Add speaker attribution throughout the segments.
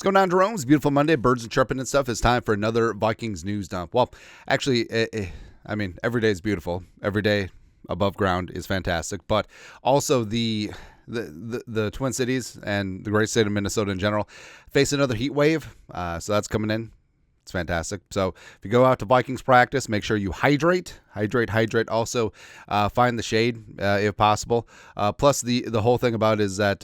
Speaker 1: going on, Jerome? It's a beautiful Monday. Birds and chirping and stuff. It's time for another Vikings news dump. Well, actually, every day is beautiful. Every day above ground is fantastic. But also the Twin Cities and the great state of Minnesota in general face another heat wave. So that's coming in. It's fantastic. So if you go out to Vikings practice, make sure you hydrate. Also, find the shade if possible. Plus, the whole thing about it is that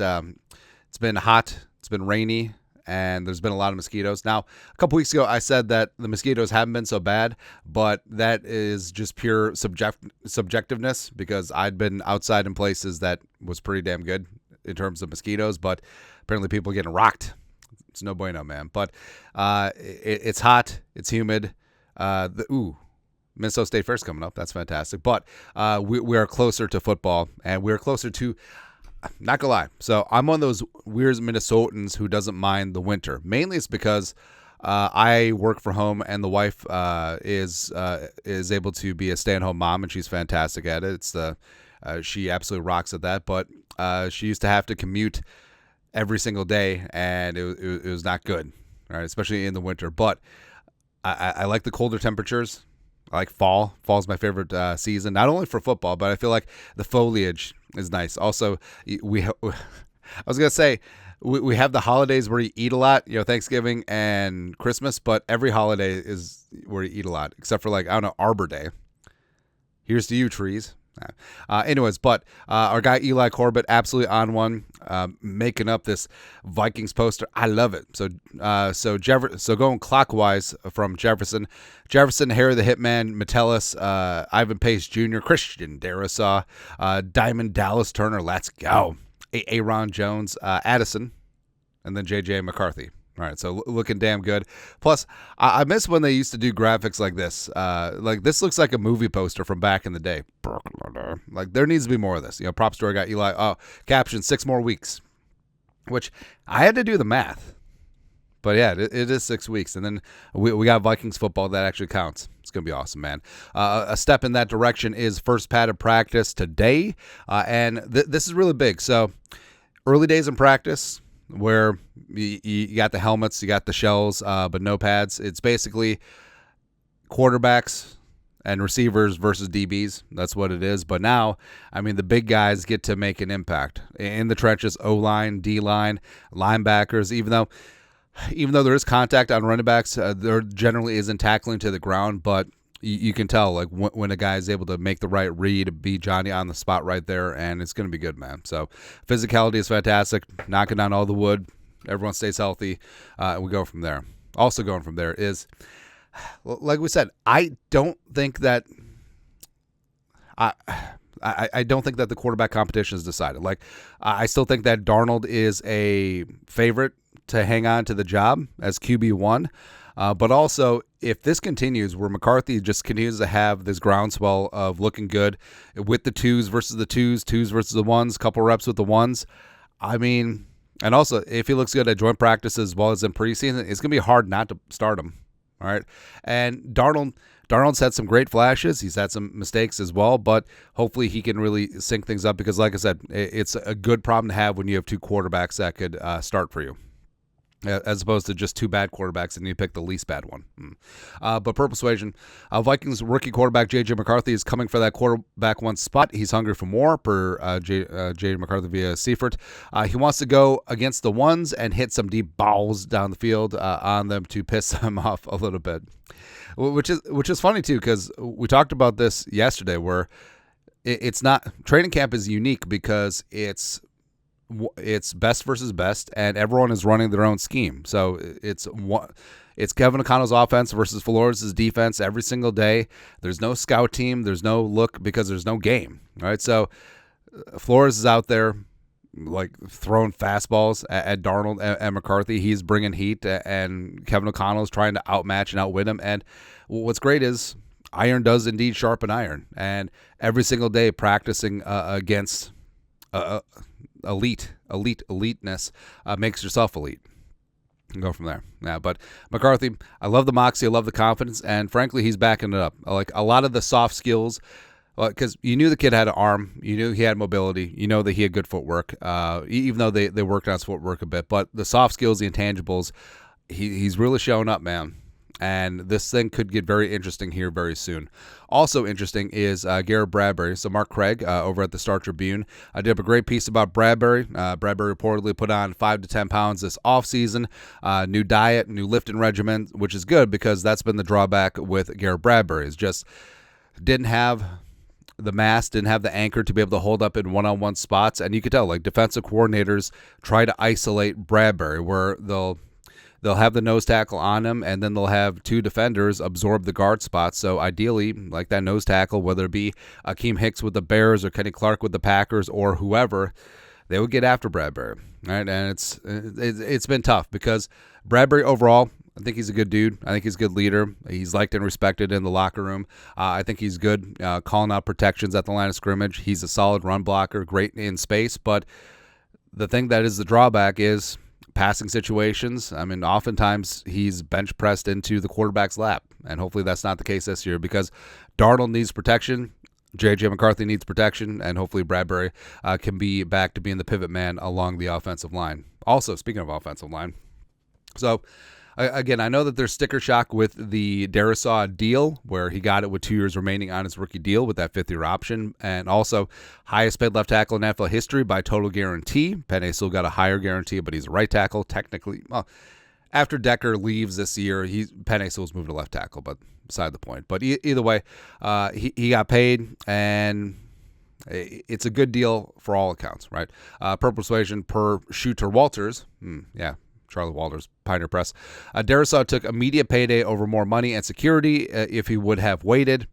Speaker 1: it's been hot, it's been rainy, and there's been a lot of mosquitoes. Now, a couple weeks ago, I said that the mosquitoes haven't been so bad, but that is just pure subjectiveness because I'd been outside in places that was pretty damn good in terms of mosquitoes, but apparently people are getting rocked. It's no bueno, man. But it's hot. It's humid. Minnesota State Fair's coming up. That's fantastic. But we are closer to football, and we're closer to, not gonna lie. So I'm one of those weird Minnesotans who doesn't mind the winter. Mainly it's because I work from home, and the wife is able to be a stay-at-home mom, and she's fantastic at it. She absolutely rocks at that. But she used to have to commute every single day, and it was not good, right? Especially in the winter. But I like the colder temperatures. I like fall. Fall's my favorite season, not only for football, but I feel like the foliage is nice. Also, I was gonna say we have the holidays where you eat a lot, Thanksgiving and Christmas, but every holiday is where you eat a lot, except for Arbor Day. Here's to you, trees. Anyways, but our guy Eli Corbett absolutely on one, making up this Vikings poster. I love it. So going clockwise from Jefferson, Harry the Hitman, Metellus, Ivan Pace Jr., Christian Darrisaw, Diamond Dallas Turner. Let's go. Aaron Jones, Addison, and then JJ McCarthy. All right, so looking damn good. Plus, I miss when they used to do graphics like this. Like this looks like a movie poster from back in the day. Like there needs to be more of this. Prop store got Eli. Caption 6 more weeks, which I had to do the math. But yeah, it is 6 weeks, and then we got Vikings football that actually counts. It's gonna be awesome, man. A step in that direction is first padded practice today, and this is really big. So early days in practice, where you got the helmets, you got the shells, but no pads. It's basically quarterbacks and receivers versus DBs. That's what it is. But now, the big guys get to make an impact in the trenches, O-line, D-line, linebackers, even though there is contact on running backs, there generally isn't tackling to the ground, but you can tell when a guy is able to make the right read, be Johnny on the spot right there, and it's going to be good, man. So physicality is fantastic, knocking down all the wood. Everyone stays healthy. We go from there. Also going from there is, like we said, I don't think that the quarterback competition is decided. I still think that Darnold is a favorite to hang on to the job as QB1. But also, if this continues, where McCarthy just continues to have this groundswell of looking good with the twos versus the twos versus the ones, couple reps with the ones, and also if he looks good at joint practice as well as in preseason, it's going to be hard not to start him. All right, and Darnold's had some great flashes. He's had some mistakes as well, but hopefully he can really sync things up because, like I said, it's a good problem to have when you have two quarterbacks that could start for you, as opposed to just two bad quarterbacks and you pick the least bad one. But per persuasion, Vikings rookie quarterback J.J. McCarthy is coming for that quarterback one spot. He's hungry for more, per J.J. McCarthy via Seifert. He wants to go against the ones and hit some deep balls down the field on them to piss them off a little bit, which is funny too, because we talked about this yesterday, where it's not, training camp is unique because it's best versus best, and everyone is running their own scheme. So it's Kevin O'Connell's offense versus Flores' defense every single day. There's no scout team. There's no look because there's no game. Right. So Flores is out there throwing fastballs at Darnold and McCarthy. He's bringing heat, and Kevin O'Connell is trying to outmatch and outwit him. And what's great is iron does indeed sharpen iron, and every single day practicing against eliteness makes yourself elite. Go from there. Yeah, but McCarthy, I love the moxie, I love the confidence, and frankly, he's backing it up. Like a lot of the soft skills Well, because you knew the kid had an arm, you knew he had mobility, you know that he had good footwork, even though they worked on his footwork a bit. But the soft skills, the intangibles, he's really showing up, man. And this thing could get very interesting here very soon. Also interesting is Garrett Bradberry. So Mark Craig over at the Star Tribune did up a great piece about Bradberry. Bradberry reportedly put on 5 to 10 pounds this offseason. New diet, new lifting regimen, which is good because that's been the drawback with Garrett Bradberry. Is just didn't have the mass, didn't have the anchor to be able to hold up in one-on-one spots. And you could tell, like, defensive coordinators try to isolate Bradberry, where they'll have the nose tackle on him, and then they'll have two defenders absorb the guard spots. So ideally, like that nose tackle, whether it be Akeem Hicks with the Bears or Kenny Clark with the Packers or whoever, they would get after Bradberry. Right? And it's been tough because Bradberry overall, I think he's a good dude. I think he's a good leader. He's liked and respected in the locker room. I think he's good calling out protections at the line of scrimmage. He's a solid run blocker, great in space. But the thing that is the drawback is passing situations. I mean, oftentimes he's bench pressed into the quarterback's lap, and hopefully that's not the case this year because Darnold needs protection, J.J. McCarthy needs protection, and hopefully Bradberry can be back to being the pivot man along the offensive line. Also, speaking of offensive line, so again, I know that there's sticker shock with the Darrisaw deal where he got it with 2 years remaining on his rookie deal with that fifth-year option, and also highest paid left tackle in NFL history by total guarantee. Penei still got a higher guarantee, but he's a right tackle technically. Well, after Decker leaves this year, Penei still's moved to left tackle, but beside the point. But either way, he got paid, and it's a good deal for all accounts, right? Per Persuasion, per Shooter Walters, Charlie Walters, Pioneer Press. Darrisaw took immediate payday over more money and security if he would have waited.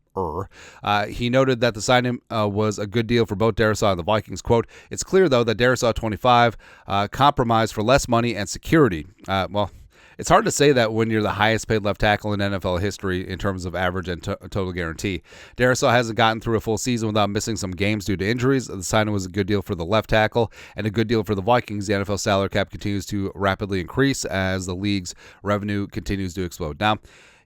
Speaker 1: He noted that the signing was a good deal for both Darrisaw and the Vikings. Quote, "It's clear, though, that Darrisaw 25 compromised for less money and security." Well, it's hard to say that when you're the highest paid left tackle in NFL history in terms of average and total guarantee. Darrisaw hasn't gotten through a full season without missing some games due to injuries. The signing was a good deal for the left tackle and a good deal for the Vikings. The NFL salary cap continues to rapidly increase as the league's revenue continues to explode. Now,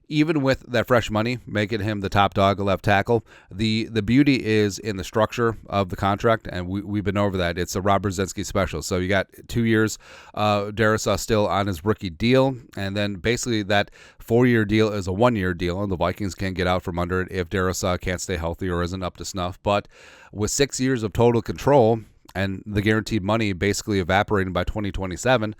Speaker 1: even with that fresh money, making him the top dog at left tackle, the beauty is in the structure of the contract, and we've been over that. It's a Rob Brzezinski special. So you got 2 years, Darrisaw still on his rookie deal, and then basically that 4-year deal is a 1-year deal, and the Vikings can get out from under it if Darrisaw can't stay healthy or isn't up to snuff. But with 6 years of total control and the guaranteed money basically evaporating by 2027,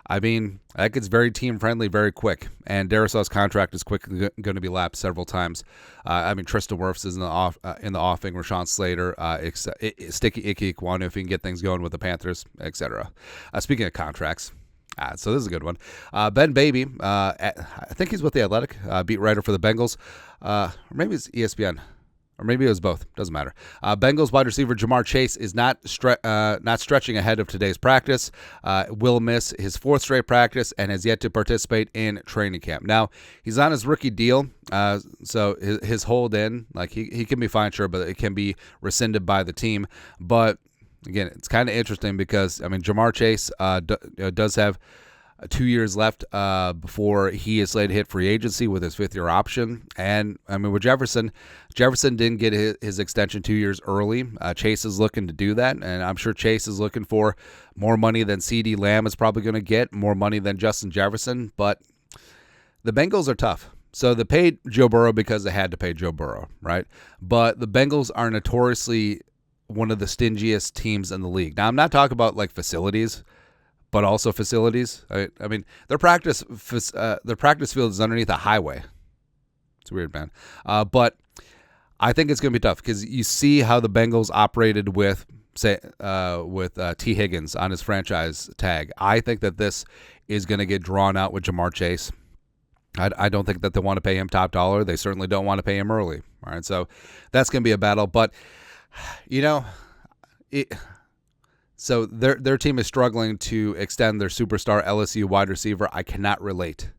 Speaker 1: I mean, that gets very team-friendly very quick. And Darrisaw's contract is quickly going to be lapped several times. I mean, Tristan Wirfs is in the offing, Rashawn Slater, Sticky Icky Ikwanu if he can get things going with the Panthers, etc. Speaking of contracts, so this is a good one. Ben Baby, I think he's with The Athletic, beat writer for the Bengals. Or maybe it's ESPN. Or maybe it was both. Doesn't matter. Bengals wide receiver Jamar Chase is not stretching ahead of today's practice. Will miss his 4th straight practice and has yet to participate in training camp. Now, he's on his rookie deal, so his hold in, like he can be fine, sure, but it can be rescinded by the team. But again, it's kind of interesting because, I mean, Jamar Chase does have 2 years left before he is slated to hit free agency with his 5th-year option. And, I mean, with Jefferson didn't get his extension 2 years early. Chase is looking to do that, and I'm sure Chase is looking for more money than CeeDee Lamb is probably going to get, more money than Justin Jefferson. But the Bengals are tough. So they paid Joe Burrow because they had to pay Joe Burrow, right? But the Bengals are notoriously one of the stingiest teams in the league. Now, I'm not talking about, like, facilities, but also facilities. I mean, their practice field is underneath a highway. It's weird, man. But I think it's going to be tough because you see how the Bengals operated with T. Higgins on his franchise tag. I think that this is going to get drawn out with Jamar Chase. I don't think that they want to pay him top dollar. They certainly don't want to pay him early. All right, so that's going to be a battle. But, you know, so their team is struggling to extend their superstar LSU wide receiver. I cannot relate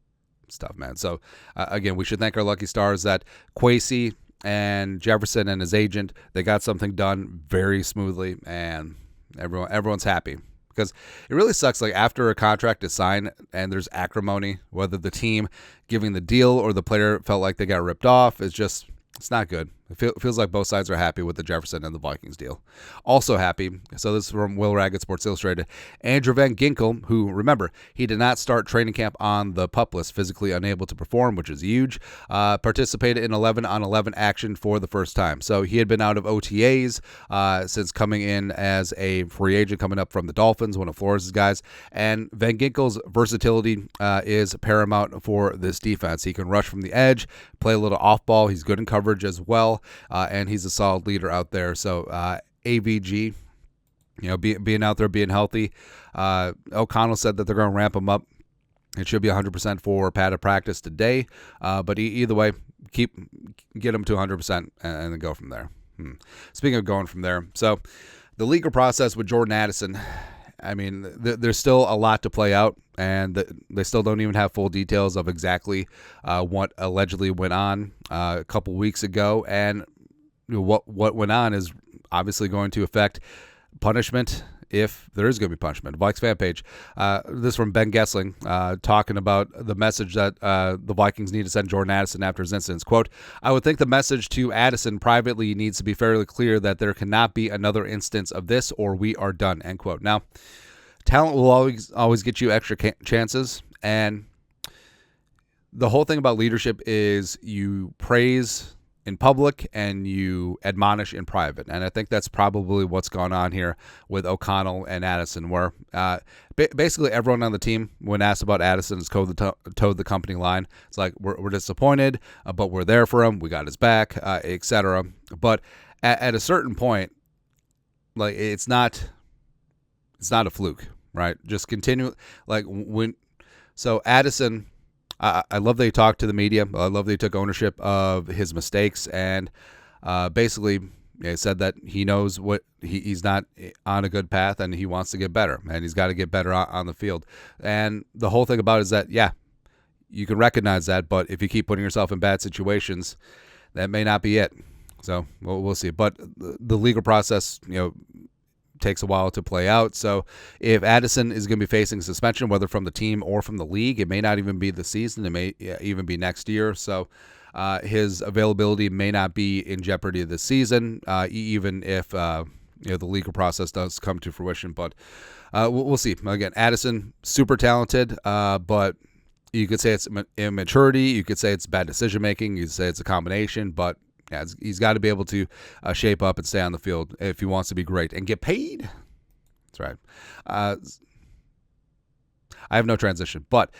Speaker 1: stuff, man. So, again, we should thank our lucky stars that Kwesi and Jefferson and his agent, they got something done very smoothly, and everyone's happy. Because it really sucks, like, after a contract is signed and there's acrimony, whether the team giving the deal or the player felt like they got ripped off, it's not good. It feels like both sides are happy with the Jefferson and the Vikings deal. Also happy, so this is from Will Raggett, Sports Illustrated. Andrew Van Ginkel, who, remember, he did not start training camp on the PUP list, physically unable to perform, which is huge, participated in 11-on-11 action for the first time. So he had been out of OTAs since coming in as a free agent coming up from the Dolphins, one of Flores' guys. And Van Ginkel's versatility is paramount for this defense. He can rush from the edge, play a little off ball. He's good in coverage as well. And he's a solid leader out there. So AVG, being out there, being healthy. O'Connell said that they're going to ramp him up. It should be 100% for padded practice today. But either way, get him to 100% and then go from there. Speaking of going from there, so the legal process with Jordan Addison, I mean, there's still a lot to play out, and they still don't even have full details of exactly what allegedly went on a couple weeks ago. And what went on is obviously going to affect punishment, if there is going to be punishment. Vikes fan page. This is from Ben Gessling talking about the message that the Vikings need to send Jordan Addison after his incidents. Quote, I would think the message to Addison privately needs to be fairly clear that there cannot be another instance of this or we are done, end quote. Now, talent will always get you extra chances, and the whole thing about leadership is you praise in public and you admonish in private. And I think that's probably what's gone on here with O'Connell and Addison, where basically everyone on the team, when asked about Addison, has towed the company line. It's like, we're disappointed, but we're there for him. We got his back, etc. But at a certain point, like, it's not a fluke, right? Just continue. So Addison, I love that he talked to the media. I love that he took ownership of his mistakes, and basically said that he knows what he's not on a good path and he wants to get better, and he's got to get better on the field. And the whole thing about it is that, yeah, you can recognize that, but if you keep putting yourself in bad situations, that may not be it. So we'll see. But the legal process, takes a while to play out. So if Addison is going to be facing suspension, whether from the team or from the league, it may not even be the season. It may even be next year. So his availability may not be in jeopardy this season, even if the legal process does come to fruition. But we'll see. Again, Addison, super talented, but you could say it's immaturity. You could say it's bad decision making. You could say it's a combination, but yeah, he's got to be able to shape up and stay on the field if he wants to be great and get paid. That's right. I have no transition. But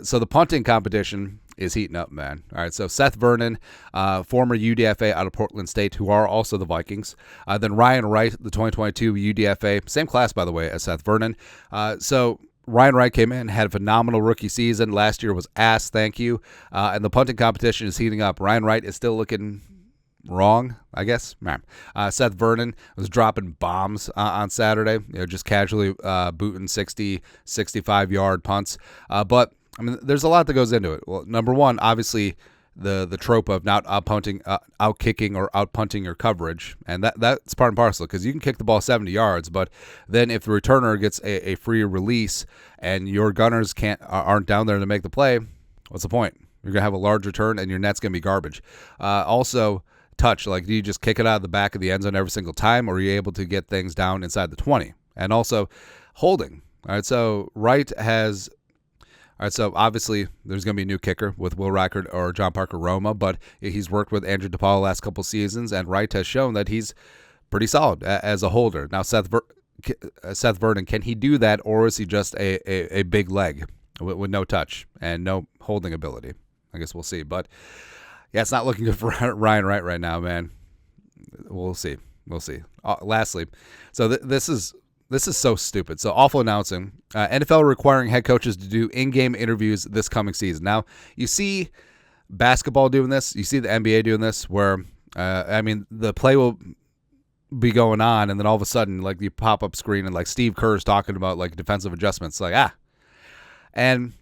Speaker 1: so the punting competition is heating up, man. All right, so Seth Vernon, former UDFA out of Portland State, who are also the Vikings. Then Ryan Wright, the 2022 UDFA, same class, by the way, as Seth Vernon. So Ryan Wright came in, had a phenomenal rookie season. Last year was ass, thank you. And the punting competition is heating up. Ryan Wright is still looking wrong, I guess. Seth Vernon was dropping bombs on Saturday, just casually booting 60, 65-yard punts. But, I mean, there's a lot that goes into it. Well, number one, obviously, the trope of not out-kicking or out-punting your coverage. And that's part and parcel, because you can kick the ball 70 yards, but then if the returner gets a free release and your gunners aren't down there to make the play, what's the point? You're going to have a large return and your net's going to be garbage. Also, touch, like, do you just kick it out of the back of the end zone every single time, or are you able to get things down inside the 20? And also, holding. All right, so so obviously there's going to be a new kicker with Will Reichert or John Parker Roma, but he's worked with Andrew DePaul the last couple seasons, and Wright has shown that he's pretty solid as a holder. Now, Seth Vernon, can he do that, or is he just a big leg with no touch and no holding ability? I guess we'll see. But yeah, it's not looking good for Ryan Wright right now, man. We'll see. Lastly, so this is so stupid. So awful announcing. NFL requiring head coaches to do in-game interviews this coming season. Now, you see basketball doing this. You see the NBA doing this, where, the play will be going on, and then all of a sudden, like, the pop-up screen and, like, Steve Kerr's talking about, like, defensive adjustments. Like, And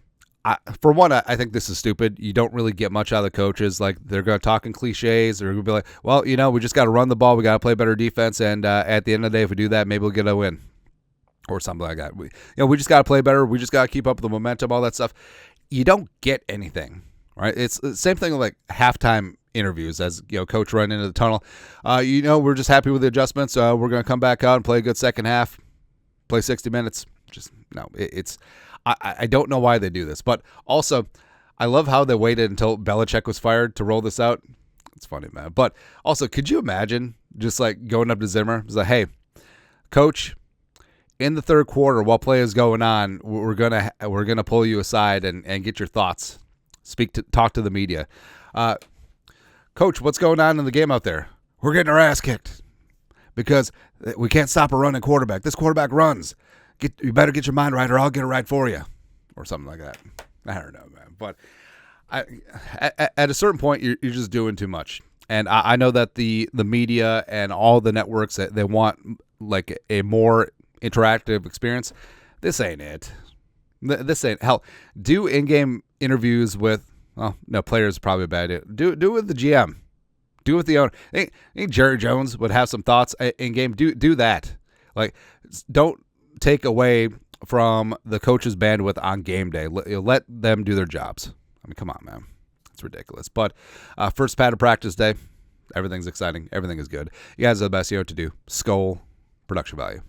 Speaker 1: for one, I think this is stupid. You don't really get much out of the coaches. Like, they're going to talk in cliches. They're going to be like, well, we just got to run the ball. We got to play better defense. And at the end of the day, if we do that, maybe we'll get a win or something like that. We just got to play better. We just got to keep up with the momentum, all that stuff. You don't get anything, right? It's the same thing with like halftime interviews as, coach running into the tunnel. We're just happy with the adjustments. We're going to come back out and play a good second half, play 60 minutes. Just no, I don't know why they do this, but also I love how they waited until Belichick was fired to roll this out. It's funny, man. But also, could you imagine just like going up to Zimmer? It's like, hey, coach, in the third quarter while play is going on, we're gonna pull you aside and get your thoughts. Talk to the media. Coach, what's going on in the game out there? We're getting our ass kicked because we can't stop a running quarterback. This quarterback runs. You better get your mind right, or I'll get it right for you, or something like that. I don't know, man. But at a certain point, you're just doing too much. And I know that the media and all the networks, they want like a more interactive experience. This ain't it. This ain't hell. Do in-game interviews with. Well, no, players are probably a bad idea. Do it with the GM. Do it with the owner. I think Jerry Jones would have some thoughts in game. Do that. Like, don't take away from the coach's bandwidth on game day. Let them do their jobs. I mean, come on, man. It's ridiculous. But first pad of practice day, everything's exciting. Everything is good. You guys are the best. You know what to do. Skol, production value.